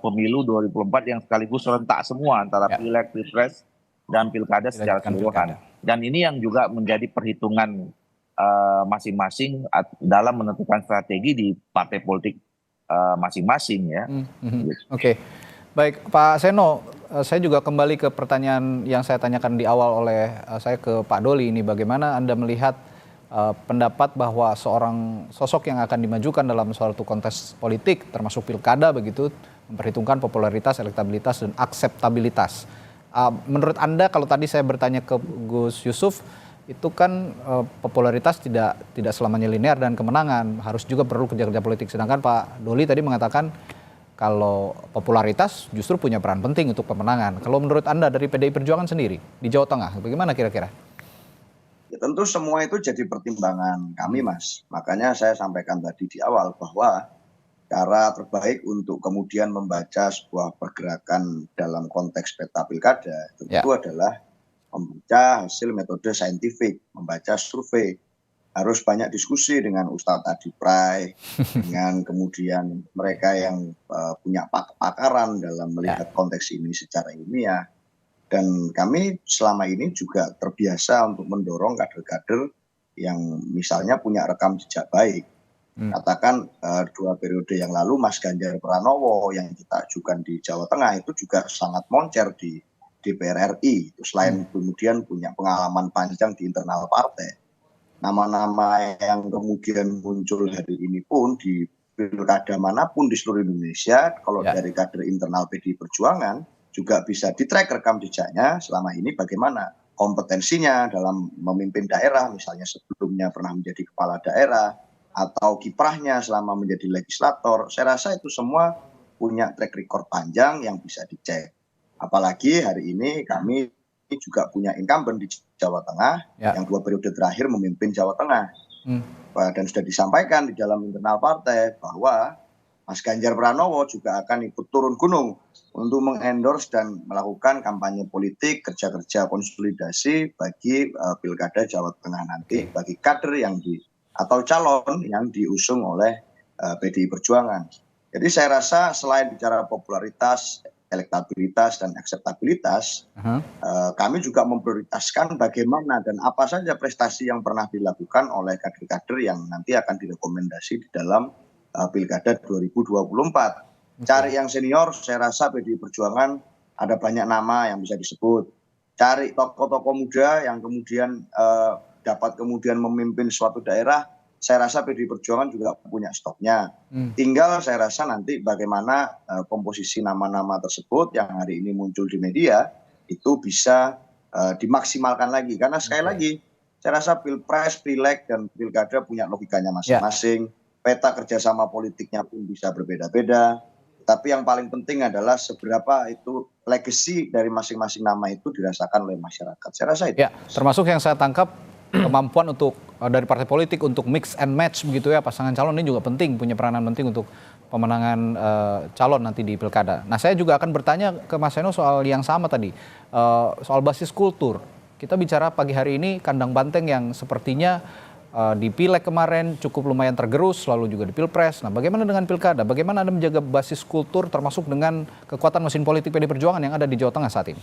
pemilu 2024 yang sekaligus serentak semua antara pileg, pilpres dan pilkada secara keseluruhan. Dan ini yang juga menjadi perhitungan masing-masing dalam menentukan strategi di partai politik masing-masing ya. Oke. Baik, Pak Seno, saya juga kembali ke pertanyaan yang saya tanyakan di awal oleh saya ke Pak Doli ini, bagaimana Anda melihat pendapat bahwa seorang sosok yang akan dimajukan dalam suatu kontes politik termasuk pilkada begitu memperhitungkan popularitas, elektabilitas dan akseptabilitas. Menurut Anda kalau tadi saya bertanya ke Gus Yusuf, itu kan popularitas tidak selamanya linear dan kemenangan, harus juga perlu kerja-kerja politik. Sedangkan Pak Doli tadi mengatakan kalau popularitas justru punya peran penting untuk pemenangan. Kalau menurut Anda dari PDI Perjuangan sendiri di Jawa Tengah, bagaimana kira-kira? Ya, tentu semua itu jadi pertimbangan kami, Mas. Makanya saya sampaikan tadi di awal bahwa cara terbaik untuk kemudian membaca sebuah pergerakan dalam konteks peta pilkada tentu adalah membaca hasil metode saintifik, membaca survei. Harus banyak diskusi dengan Ustadz Adi Pray, dengan kemudian mereka yang punya pakaran dalam melihat konteks ini secara ilmiah. Dan kami selama ini juga terbiasa untuk mendorong kader-kader yang misalnya punya rekam jejak baik. Katakan 2 periode yang lalu Mas Ganjar Pranowo yang kita ajukan di Jawa Tengah itu juga sangat moncer di DPR RI. Selain kemudian punya pengalaman panjang di internal partai. Nama-nama yang kemudian muncul hari ini pun di pilkada manapun di seluruh Indonesia, kalau dari kader internal PDI Perjuangan juga bisa di-track rekam jejaknya selama ini bagaimana kompetensinya dalam memimpin daerah, misalnya sebelumnya pernah menjadi kepala daerah, atau kiprahnya selama menjadi legislator. Saya rasa itu semua punya track record panjang yang bisa dicek. Apalagi hari ini kami juga punya incumbent di Jawa Tengah yang 2 periode terakhir memimpin Jawa Tengah. Dan sudah disampaikan di dalam internal partai bahwa Mas Ganjar Pranowo juga akan ikut turun gunung untuk mengendorse dan melakukan kampanye politik, kerja-kerja konsolidasi bagi pilkada Jawa Tengah nanti, bagi kader yang atau calon yang diusung oleh PDI Perjuangan. Jadi saya rasa selain bicara popularitas, elektabilitas dan akseptabilitas, kami juga memprioritaskan bagaimana dan apa saja prestasi yang pernah dilakukan oleh kader-kader yang nanti akan direkomendasi di dalam Pilkada 2024. Cari yang senior, saya rasa PDI Perjuangan ada banyak nama yang bisa disebut. Cari tokoh-tokoh muda yang kemudian dapat kemudian memimpin suatu daerah, saya rasa PDI Perjuangan juga punya stoknya. Tinggal saya rasa nanti bagaimana komposisi nama-nama tersebut yang hari ini muncul di media itu bisa dimaksimalkan lagi. Karena sekali lagi saya rasa pilpres, pileg dan pilkada punya logikanya masing-masing. Peta kerjasama politiknya pun bisa berbeda-beda. Tapi yang paling penting adalah seberapa itu legacy dari masing-masing nama itu dirasakan oleh masyarakat. Saya rasa itu. Ya, termasuk yang saya tangkap kemampuan untuk dari partai politik untuk mix and match begitu ya, pasangan calon ini juga penting, punya peranan penting untuk pemenangan calon nanti di pilkada. Nah, saya juga akan bertanya ke Mas Seno soal yang sama tadi, soal basis kultur. Kita bicara pagi hari ini kandang banteng yang sepertinya di Pileg kemarin cukup lumayan tergerus, lalu juga di Pilpres. Nah, bagaimana dengan pilkada? Bagaimana Anda menjaga basis kultur termasuk dengan kekuatan mesin politik PD Perjuangan yang ada di Jawa Tengah saat ini?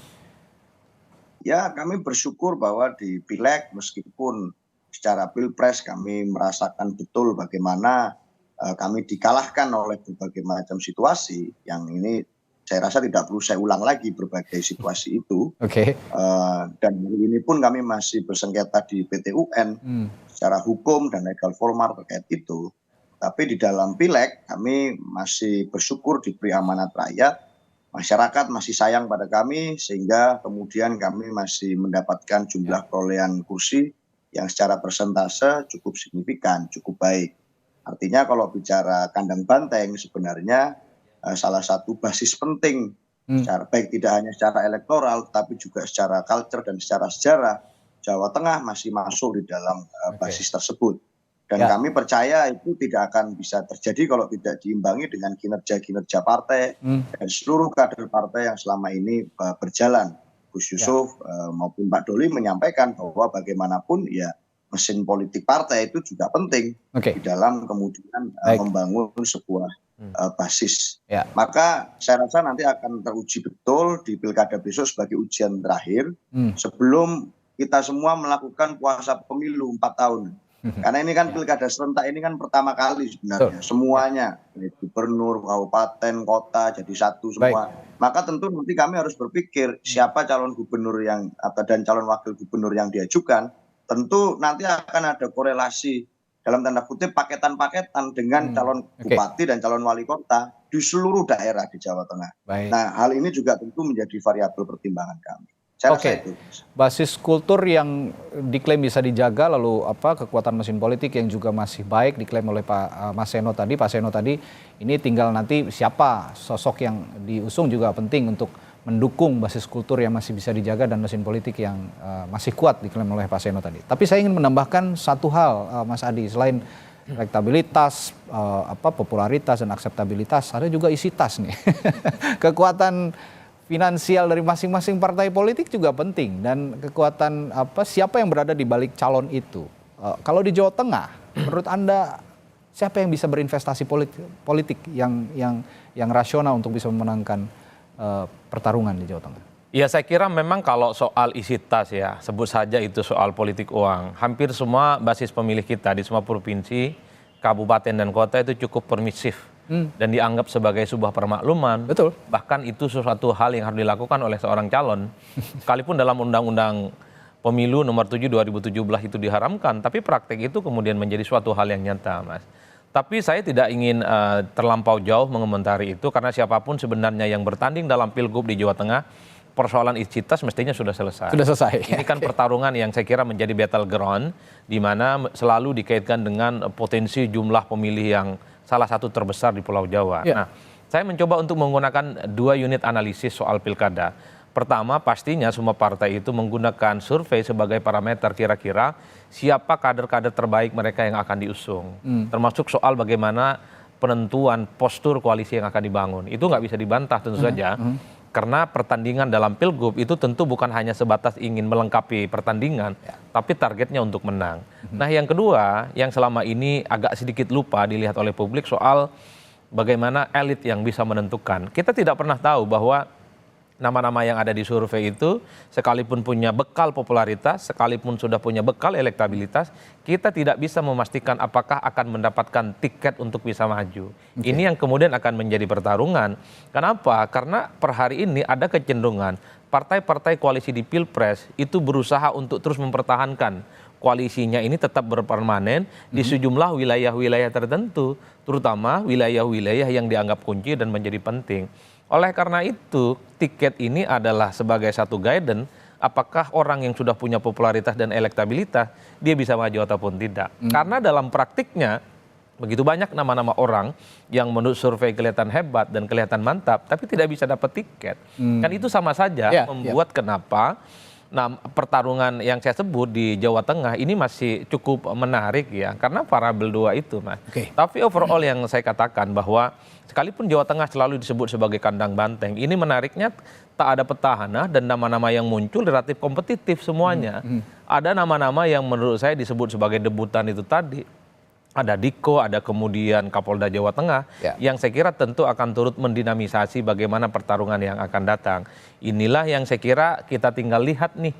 Ya, kami bersyukur bahwa di Pileg meskipun secara Pilpres kami merasakan betul bagaimana kami dikalahkan oleh berbagai macam situasi yang ini saya rasa tidak perlu saya ulang lagi berbagai situasi itu. Dan hari ini pun kami masih bersengketa di PT UN secara hukum dan legal formal terkait itu. Tapi di dalam Pileg kami masih bersyukur diberi amanat rakyat, masyarakat masih sayang pada kami sehingga kemudian kami masih mendapatkan jumlah perolehan kursi yang secara persentase cukup signifikan, cukup baik. Artinya kalau bicara kandang banteng sebenarnya salah satu basis penting, secara, baik tidak hanya secara elektoral, tapi juga secara culture dan secara sejarah, Jawa Tengah masih masuk di dalam basis tersebut. Dan kami percaya itu tidak akan bisa terjadi kalau tidak diimbangi dengan kinerja-kinerja partai dan seluruh kader partai yang selama ini berjalan. Gus Yusuf maupun Pak Doli menyampaikan bahwa bagaimanapun ya mesin politik partai itu juga penting di dalam kemudian membangun sebuah basis. Maka saya rasa nanti akan teruji betul di pilkada besok sebagai ujian terakhir sebelum kita semua melakukan puasa pemilu 4 tahun. Karena ini kan pilkada serentak ini kan pertama kali sebenarnya semuanya, gubernur, kabupaten, kota jadi satu semua. Maka tentu nanti kami harus berpikir siapa calon gubernur yang dan calon wakil gubernur yang diajukan. Tentu nanti akan ada korelasi dalam tanda kutip paketan-paketan dengan calon bupati dan calon wali kota di seluruh daerah di Jawa Tengah. Nah, hal ini juga tentu menjadi variabel pertimbangan kami. Saya rasa itu. Basis kultur yang diklaim bisa dijaga, lalu kekuatan mesin politik yang juga masih baik diklaim oleh Pak Seno tadi, ini tinggal nanti siapa sosok yang diusung juga penting untuk mendukung basis kultur yang masih bisa dijaga dan mesin politik yang masih kuat diklaim oleh Pak Seno tadi. Tapi saya ingin menambahkan satu hal, Mas Adi, selain elektabilitas, popularitas dan akseptabilitas, ada juga isi tas nih. Kekuatan finansial dari masing-masing partai politik juga penting dan kekuatan siapa yang berada di balik calon itu. Kalau di Jawa Tengah, menurut Anda siapa yang bisa berinvestasi politik yang rasional untuk bisa memenangkan pertarungan di Jawa Tengah? Ya, saya kira memang kalau soal isi tas ya, sebut saja itu soal politik uang. Hampir semua basis pemilih kita di semua provinsi, kabupaten dan kota itu cukup permisif dan dianggap sebagai sebuah permakluman. Betul. Bahkan itu sesuatu hal yang harus dilakukan oleh seorang calon. Sekalipun dalam Undang-Undang Pemilu nomor 7 2017 itu diharamkan, tapi praktek itu kemudian menjadi suatu hal yang nyata, Mas. Tapi saya tidak ingin terlampau jauh mengomentari itu karena siapapun sebenarnya yang bertanding dalam Pilgub di Jawa Tengah, persoalan isitas mestinya sudah selesai. Sudah selesai. Ini kan pertarungan yang saya kira menjadi battleground di mana selalu dikaitkan dengan potensi jumlah pemilih yang salah satu terbesar di Pulau Jawa. Nah, saya mencoba untuk menggunakan 2 unit analisis soal pilkada. Pertama, pastinya semua partai itu menggunakan survei sebagai parameter kira-kira siapa kader-kader terbaik mereka yang akan diusung. Termasuk soal bagaimana penentuan postur koalisi yang akan dibangun. Itu nggak bisa dibantah tentu saja. Karena pertandingan dalam Pilgub itu tentu bukan hanya sebatas ingin melengkapi pertandingan, tapi targetnya untuk menang. Nah, yang kedua, yang selama ini agak sedikit lupa dilihat oleh publik soal bagaimana elit yang bisa menentukan. Kita tidak pernah tahu bahwa nama-nama yang ada di survei itu sekalipun punya bekal popularitas, sekalipun sudah punya bekal elektabilitas, kita tidak bisa memastikan apakah akan mendapatkan tiket untuk bisa maju. Ini yang kemudian akan menjadi pertarungan. Kenapa? Karena per hari ini ada kecenderungan partai-partai koalisi di Pilpres itu berusaha untuk terus mempertahankan koalisinya ini tetap berpermanen di sejumlah wilayah-wilayah tertentu, terutama wilayah-wilayah yang dianggap kunci dan menjadi penting. Oleh karena itu, tiket ini adalah sebagai satu guidance apakah orang yang sudah punya popularitas dan elektabilitas dia bisa maju ataupun tidak. Karena dalam praktiknya begitu banyak nama-nama orang yang menurut survei kelihatan hebat dan kelihatan mantap tapi tidak bisa dapat tiket. Kan itu sama saja membuat kenapa Nah, pertarungan yang saya sebut di Jawa Tengah ini masih cukup menarik ya, karena variabel 2 itu, Mas. Tapi overall yang saya katakan bahwa sekalipun Jawa Tengah selalu disebut sebagai kandang banteng, ini menariknya tak ada petahana dan nama-nama yang muncul relatif kompetitif semuanya. Ada nama-nama yang menurut saya disebut sebagai debutan itu tadi. Ada Diko, ada kemudian Kapolda Jawa Tengah, yang saya kira tentu akan turut mendinamisasi bagaimana pertarungan yang akan datang. Inilah yang saya kira kita tinggal lihat nih.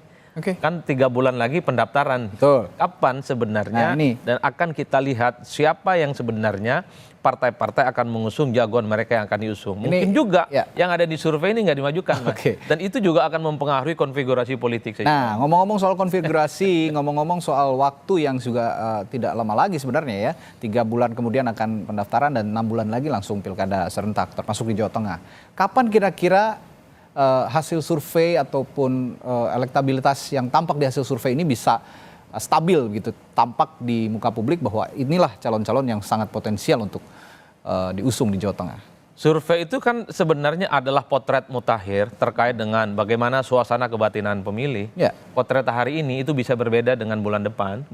Kan 3 bulan lagi pendaftaran. Kapan sebenarnya, dan akan kita lihat siapa yang sebenarnya partai-partai akan mengusung jagoan mereka yang akan diusung. Mungkin juga yang ada di survei ini nggak dimajukan. Dan itu juga akan mempengaruhi konfigurasi politik. Nah, ngomong-ngomong soal konfigurasi, ngomong-ngomong soal waktu yang juga tidak lama lagi sebenarnya ya. 3 bulan kemudian akan pendaftaran dan 6 bulan lagi langsung pilkada serentak, termasuk di Jawa Tengah. Kapan kira-kira hasil survei ataupun elektabilitas yang tampak di hasil survei ini bisa stabil gitu, tampak di muka publik bahwa inilah calon-calon yang sangat potensial untuk diusung di Jawa Tengah? Survei itu kan sebenarnya adalah potret mutakhir terkait dengan bagaimana suasana kebatinan pemilih. Potret hari ini itu bisa berbeda dengan bulan depan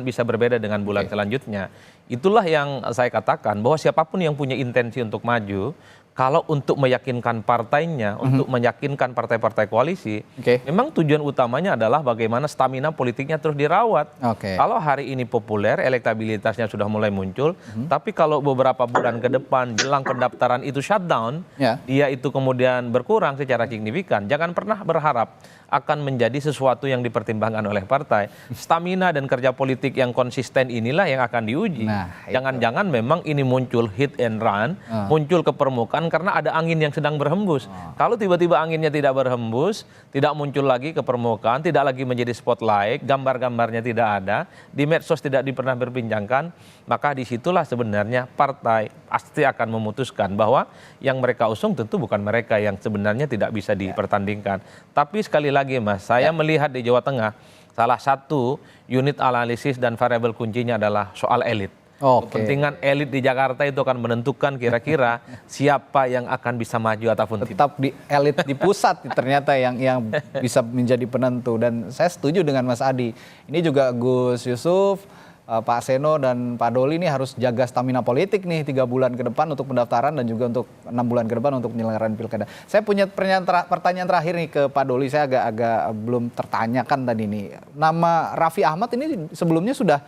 bisa berbeda dengan bulan selanjutnya. Itulah yang saya katakan bahwa siapapun yang punya intensi untuk maju, kalau untuk meyakinkan partainya, untuk meyakinkan partai-partai koalisi, memang tujuan utamanya adalah bagaimana stamina politiknya terus dirawat. Kalau hari ini populer, elektabilitasnya sudah mulai muncul, tapi kalau beberapa bulan ke depan jelang pendaftaran itu shutdown, dia itu kemudian berkurang secara signifikan, jangan pernah berharap akan menjadi sesuatu yang dipertimbangkan oleh partai. Stamina dan kerja politik yang konsisten inilah yang akan diuji. Jangan-jangan memang ini muncul hit and run, muncul ke permukaan karena ada angin yang sedang berhembus. Kalau tiba-tiba anginnya tidak berhembus, tidak muncul lagi ke permukaan, tidak lagi menjadi spotlight, gambar-gambarnya tidak ada, di medsos tidak pernah berbincangkan, maka disitulah sebenarnya partai pasti akan memutuskan bahwa yang mereka usung tentu bukan mereka yang sebenarnya tidak bisa dipertandingkan. Tapi sekali lagi Mas, saya melihat di Jawa Tengah, salah satu unit analisis dan variabel kuncinya adalah soal elit. Kepentingan elit di Jakarta itu akan menentukan kira-kira siapa yang akan bisa maju ataupun tetap di elit di pusat ternyata yang bisa menjadi penentu. Dan saya setuju dengan Mas Adi. Ini juga Gus Yusuf, Pak Seno dan Pak Doli ini harus jaga stamina politik nih 3 bulan ke depan untuk pendaftaran dan juga untuk 6 bulan ke depan untuk penyelenggaraan pilkada. Saya punya pertanyaan terakhir nih ke Pak Doli, saya agak belum tertanyakan tadi nih. Nama Raffi Ahmad ini sebelumnya sudah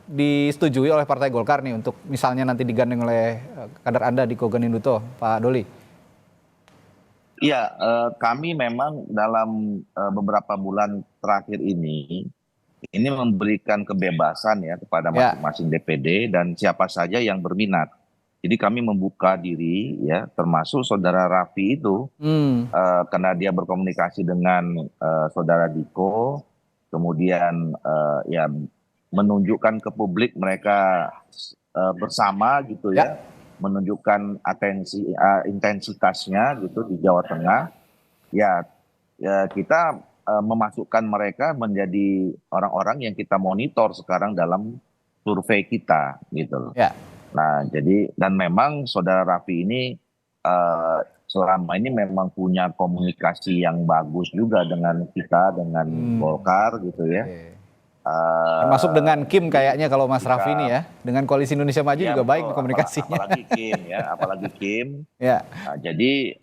disetujui oleh Partai Golkar nih untuk misalnya nanti digandeng oleh kader Anda Diko Ganinduto, Pak Doli? Iya, kami memang dalam beberapa bulan terakhir ini memberikan kebebasan ya kepada masing-masing DPD dan siapa saja yang berminat. Jadi kami membuka diri ya, termasuk saudara Raffi itu, karena dia berkomunikasi dengan saudara Diko, kemudian ya menunjukkan ke publik mereka bersama gitu ya, menunjukkan intensitasnya gitu di Jawa Tengah. Ya kita memasukkan mereka menjadi orang-orang yang kita monitor sekarang dalam survei kita gitu loh. Nah jadi dan memang saudara Raffi ini selama ini memang punya komunikasi yang bagus juga dengan kita, dengan Golkar gitu ya. Termasuk dengan Kim kayaknya kalau Mas Raffi ini ya, dengan Koalisi Indonesia Maju juga baik komunikasinya. Apalagi Kim ya, apalagi Kim. Nah, jadi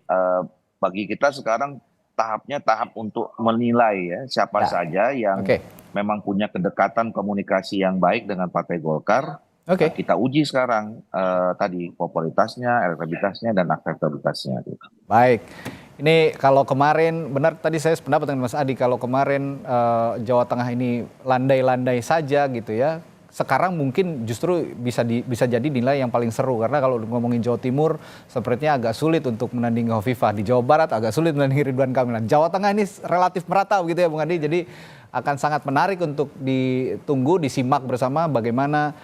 bagi kita sekarang tahapnya tahap untuk menilai ya siapa saja yang memang punya kedekatan komunikasi yang baik dengan Partai Golkar. Kita uji sekarang tadi popularitasnya, elektabilitasnya dan akseptabilitasnya. Baik. Ini kalau kemarin, benar tadi saya sependapat dengan Mas Adi, kalau kemarin Jawa Tengah ini landai-landai saja gitu ya, sekarang mungkin justru bisa jadi nilai yang paling seru. Karena kalau ngomongin Jawa Timur, sepertinya agak sulit untuk menandingi Hovifah. Di Jawa Barat agak sulit menandingi Ridwan Kamil. Jawa Tengah ini relatif merata gitu ya Bung Adi, jadi akan sangat menarik untuk ditunggu, disimak bersama bagaimana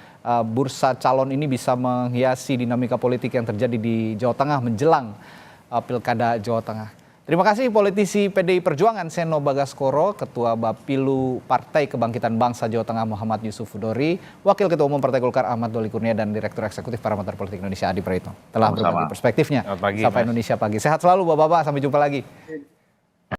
bursa calon ini bisa menghiasi dinamika politik yang terjadi di Jawa Tengah menjelang Pilkada Jawa Tengah. Terima kasih politisi PDI Perjuangan Seno Bagaskoro, Ketua Bapilu Partai Kebangkitan Bangsa Jawa Tengah Muhammad Yusuf Hudori, Wakil Ketua Umum Partai Golkar Ahmad Doli Kurnia, dan Direktur Eksekutif Parameter Politik Indonesia Adi Praitno telah berbagi perspektifnya. Sampai Indonesia Pagi. Sehat selalu Bapak-bapak, sampai jumpa lagi.